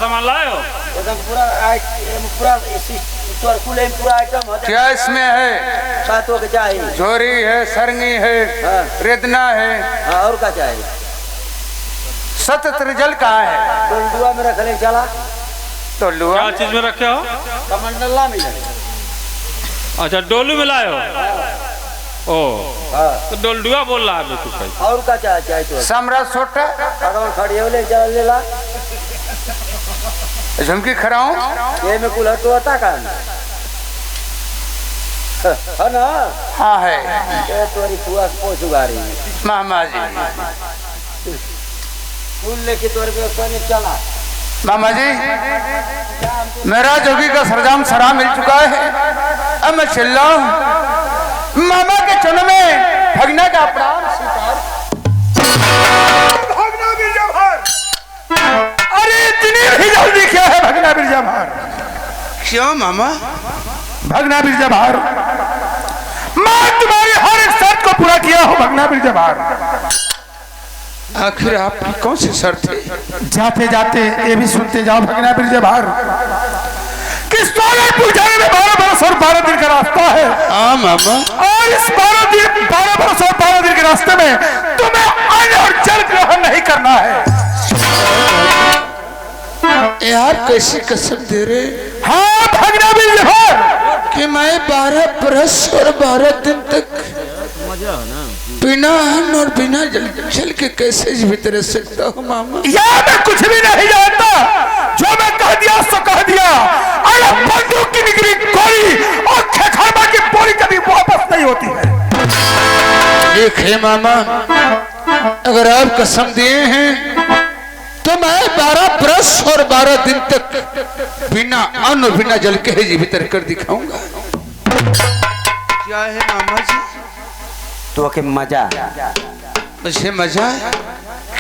सामान लाए हो? एकदम पूरा पूरा आइटम है। क्या इसमें है? सातों के चाहिए। झोरी है, सरंगी है, रेदना है। हाँ, और क्या चाहिए? सत त्रिजल कहाँ है? डोलुआ में रख ले चला। डोलुआ क्या चीज में रखे हो? कमंडला में। अच्छा, डोलू में लाए हो? ओ तो डोलडुआ बोल रहा है कुछ। और क्या चाहिए तो? सम्राट छोटा अगर खड़ी हो ले चला ले ला। झुमकी खराऊं ये में कुल तो आता का है ना? हाँ है। ये तोरी पुआ पोसुगारी मामा जी फूल लेके तोरे पे कोने चला। मामा जी, मेरा जोगी का सरजाम सरा मिल चुका है। अब मैं चल रहा हूँ मामा के चरण में भगना का प्राण स्वीकार। भगना बिरजा भार, अरे इतनी भी जल्दी क्या है भगना बिरजा भार? क्यों मामा? भगना बिरजा भार, मैं तुम्हारी हर एक शर्त को पूरा किया हूँ भगना बिरजा भार। आखिर आपकी कौन सी शर्त है? जाते जाते ये भी सुनते जाओ भगना बिरजा भार, किस सोलरपुर जाने में 12 बरस और 12 दिन का रास्ता है। हाँ मामा। और इस 12 बरस और 12 दिन के रास्ते में तुम्हें अन्न और जल ग्रहण नहीं करना है। यार कैसी कसम दे रहे? हाँ भगना बिरजा भार कि मैं 12 बरस और 12 दिन तक बिना अन्न और बिना जल के कैसे जीवित रह सकता हूँ मामा? यार मैं कुछ भी नहीं जानता, जो मैं कह दिया सो कह दिया। अरे बंदूक की निकली गोली और खेखरबा की बोली कभी वापस नहीं होती है। देखिए मामा, अगर आप कसम दिए हैं तो मैं 12 बरस और 12 दिन तक बिना अन्न और बिना जल के जीवित रहकर दिखाऊंगा। क्या है मामा जी? तो के मजा मुझे मजा?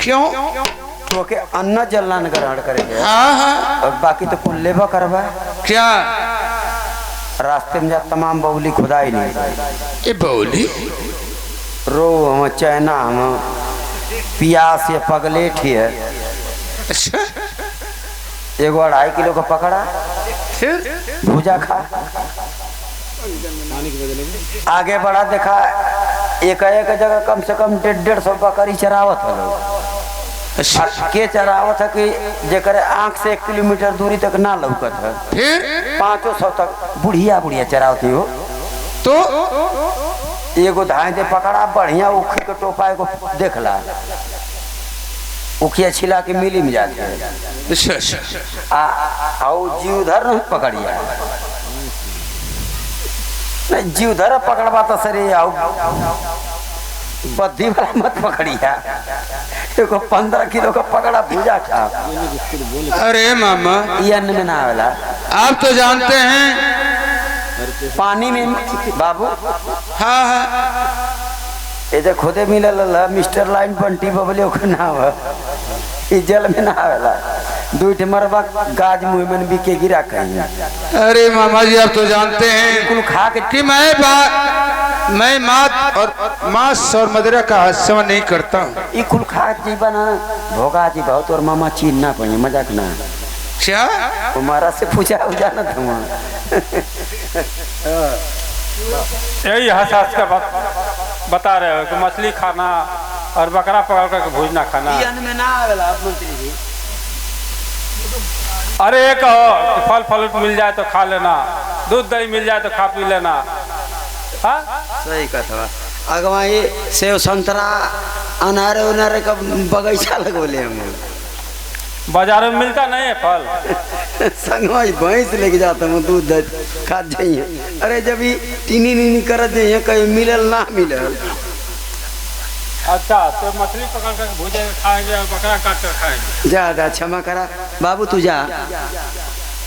क्यों? तो के अन्न जलन ग्रहण करेंगे। हाँ हाँ। और बाकी तो कुल लेबा करवा। क्या? रास्ते में जा तमाम बौली खुदाई नहीं। ये बौली रो हम चैना हम पियास ये पगलेट ही है। अच्छा, 1.5 किलो का पकड़ा, फिर भूजा खा। आगे बढ़ा देखा एक जगह कम से कम 150 बकरी चरावत है लोग। अच्छा, के चरावत है कि जेकर आंख से 1 किलोमीटर दूरी तक ना लौकत है। फिर 500 तक बुढ़िया चरावती हो। तो एगो धाए दे पकड़ा बढ़िया उखी के टोपा को देखला, उखिया छिला के मिली में जाते है। अच्छा अच्छा। आओ जीवधर नहीं पकड़िया, नहीं जीवधर पकड़वा तो सरे आओ बद्धी वाला मत पकड़िया। देखो 15 किलो का पकड़ा भूजा खा। अरे मामा, ये अन्न में ना आवेला। आप तो जानते हैं पानी में बाबू। हाँ हाँ। ये खुदे मिलल मिस्टर लाइन बंटी बबले ना हो, जल में ना आवेला। 2 मरबा गाज मुँह में बिके गिरा कहीं। अरे मामा जी, आप तो जानते हैं कुल खा के कि मैं मांस और मदिरा का सेवन नहीं करता हूँ। ये कुल खा जीवा ना भोगा जी बहुत और मामा चीन ना पाए मजाक ना। क्या? तुम्हारा से पूछा ना तुम। यही हंस का बता रहे हो कि मछली खाना और बकरा पकड़ कर भूजना खाना। में ना आवेला मंत्री जी। अरे ये कहो फल फ्रूट मिल जाए तो खा लेना, दूध दही मिल जाए तो खा पी लेना। हाँ सही कहा। अगवा ये सेव संतरा अनारे उनारे का बगीचा लगोले हम। बाजारों में मिलता नहीं है फल। संगवा भैंस लेके जाता हूँ, दूध खा जाइए। अरे जब ये टीनी नीनी कर दे कहीं मिलल ना मिलल। अच्छा, तो मछली पकड़ कर भूजे खाएंगे और बकरा काट कर खाएंगे। जा क्षमा करा बाबू, तू जा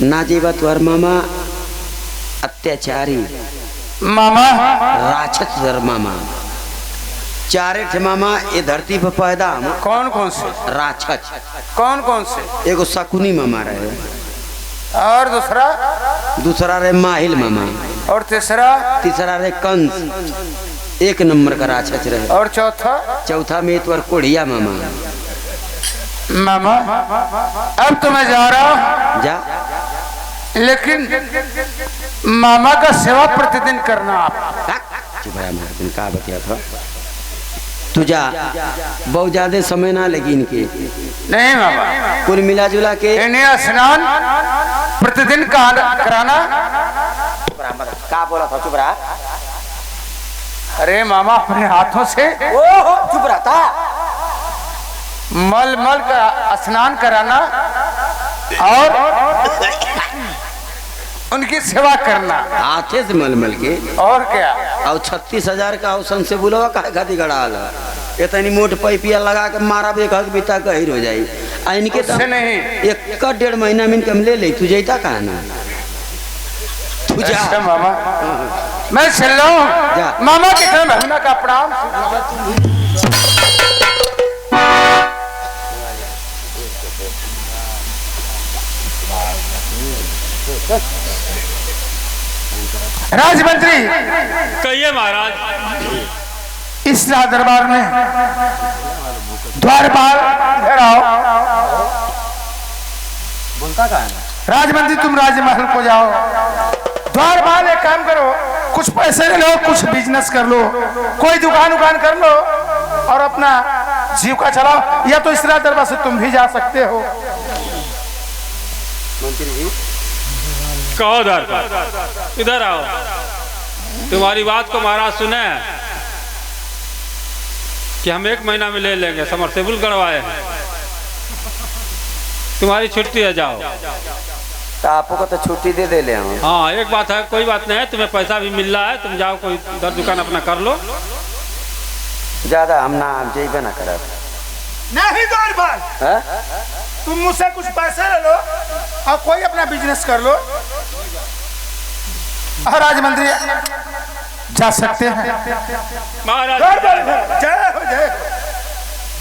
ना जीवा। तुहर मामा अत्याचारी मामा राक्षस मामा, 4 ठे मामा ये धरती पर पैदा। कौन कौन से? राक्षस। कौन कौन से? एगो शकुनी मामा रहे, और दूसरा रहे माहिल मामा, और तीसरा रहे कंस, 1 नंबर का राक्षस रहे। और चौथा में तुअर कोढ़िया मामा। मामा अब तो मैं जा रहा हूँ, जा। लेकिन मामा का सेवा प्रतिदिन करना आप। चुप रहा महाराज, का बतिया था तू जा, बहुत ज्यादा समय ना लगी इनके। नहीं मामा, कुल मिला जुला के इन्हें स्नान प्रतिदिन कराना। का बोला था? चुप रहा। अरे मामा अपने हाथों से ओहो चुप रहा था। मल मल का स्नान कराना और उनकी सेवा करना हाथे से मलमल के। और क्या? और 36,000 का औसन से बुलवा का खाती गड़ा इतनी मोट पैपिया लगा के मारा बे कह बीता गहिर हो जाई। आ इनके उससे नहीं, 1-1.5 महीना में इनकम ले ले। तू जैता कहा ना, तू जा। अच्छा मामा, मैं चल रहा हूँ। मामा के घर महिमा का प्रणाम। राजमंत्री कहिए महाराज। इस राज दरबार में द्वारपाल इधर आओ। बोलता कहा है? राजमंत्री तुम राजमहल को जाओ। द्वारपाल एक काम करो, कुछ पैसे ले लो, कुछ बिजनेस कर लो, कोई दुकान कर लो और अपना जीविका चलाओ। या तो इस राज दरबार से तुम भी जा सकते हो। मंत्री जी कहो इधर आओ। तुम्हारी बात को महाराज सुने कि हम 1 महीना में ले लेंगे, समरसेबुल गड़वाए हैं। तुम्हारी छुट्टी है, जाओ। तो आपको तो छुट्टी दे ले हम। हाँ एक बात है, कोई बात नहीं है, तुम्हें पैसा भी मिल रहा है, तुम जाओ कोई दर दुकान अपना कर लो। ज्यादा हम ना जेबे ना करब। नहीं द्वारपाल, तुम मुझसे कुछ पैसे ले लो और कोई अपना बिजनेस कर लो। राजमंत्री जा सकते हैं। महाराज जय हो जय।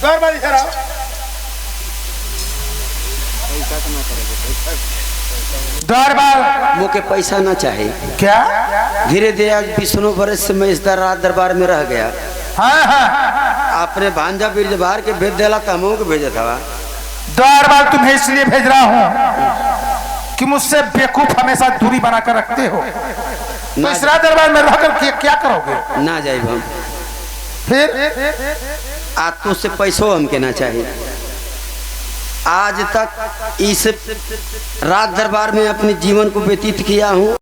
द्वारपाल इधर आओ। द्वारपाल मुझे पैसा ना चाहिए। क्या? धीरे धीरे आज 20 बरस से मैं इस राज दरबार में रह गया। हाँ, आपने भांजा बीरज बाहर के भेज देला तो हमको भेजा था। द्वारपाल तुम्हें इसलिए भेज रहा हूँ कि मुझसे बेवकूफ हमेशा दूरी बनाकर रखते हो। तो इस राज दरबार में रहकर क्या करोगे? ना जाए हम फिर आज तो से पैसों हमके ना चाहिए। आज तक इस राज दरबार में अपने जीवन को व्यतीत किया हूँ।